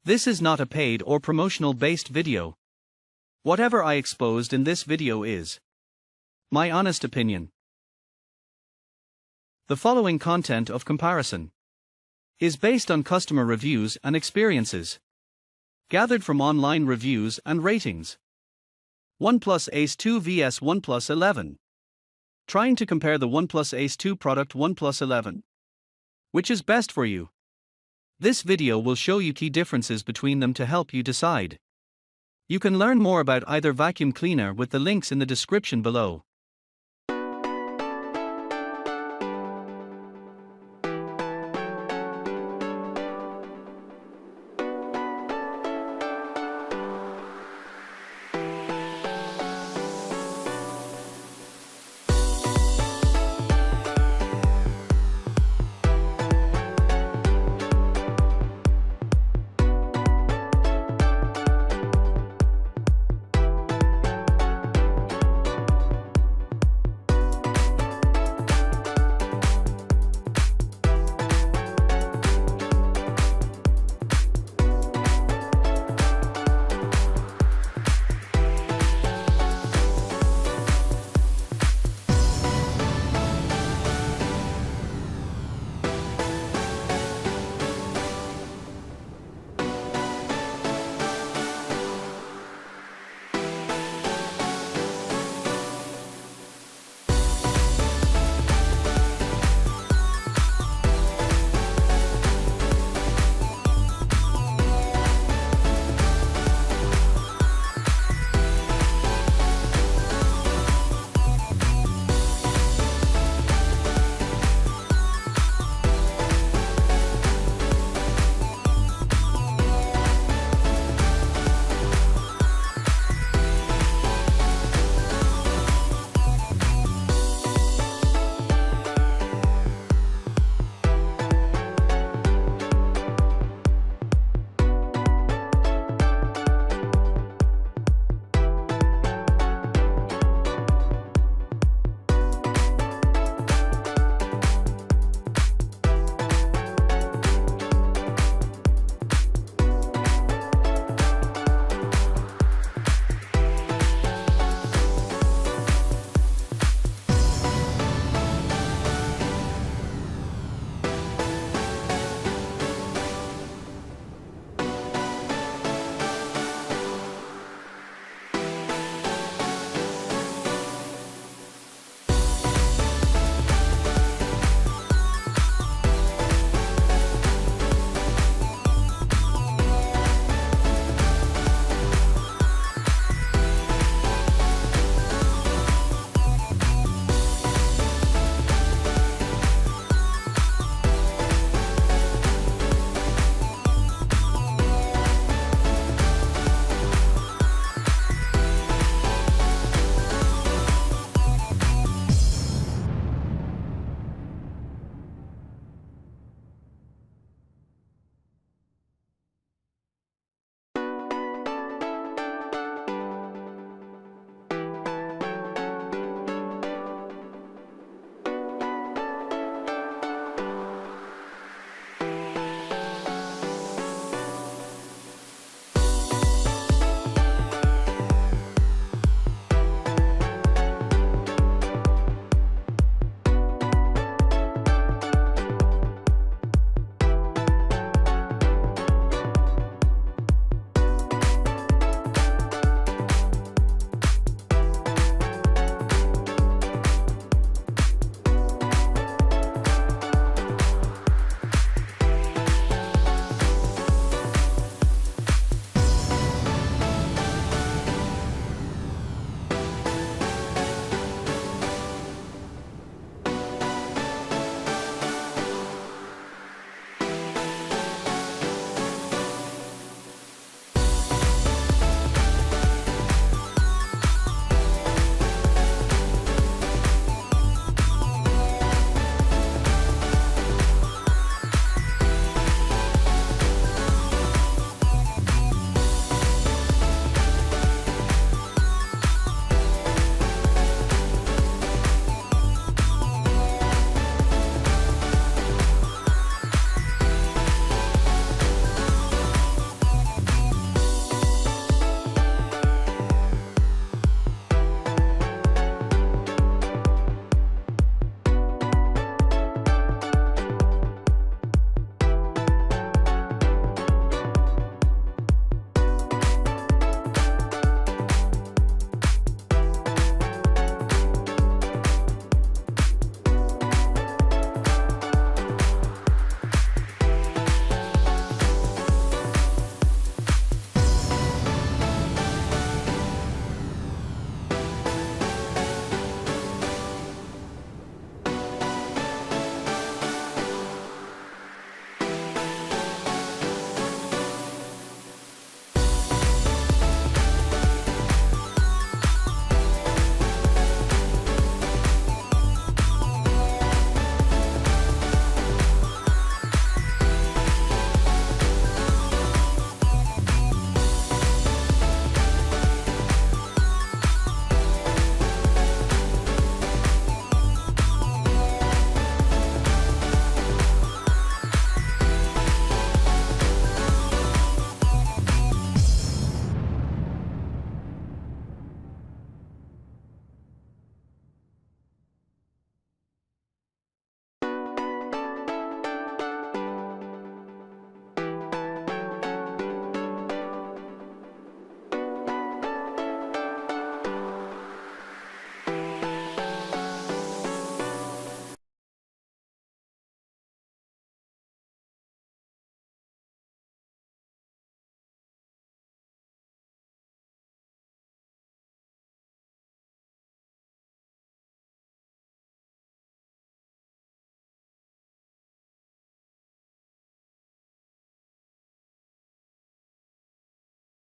This is not a paid or promotional based video. Whatever I exposed in this video is my honest opinion. The following content of comparison is based on customer reviews and experiences gathered from online reviews and ratings. OnePlus Ace 2 vs OnePlus 11. Trying to compare the OnePlus Ace 2 product OnePlus 11. Which is best for you? This video will show you key differences between them to help you decide. You can learn more about either vacuum cleaner with the links in the description below.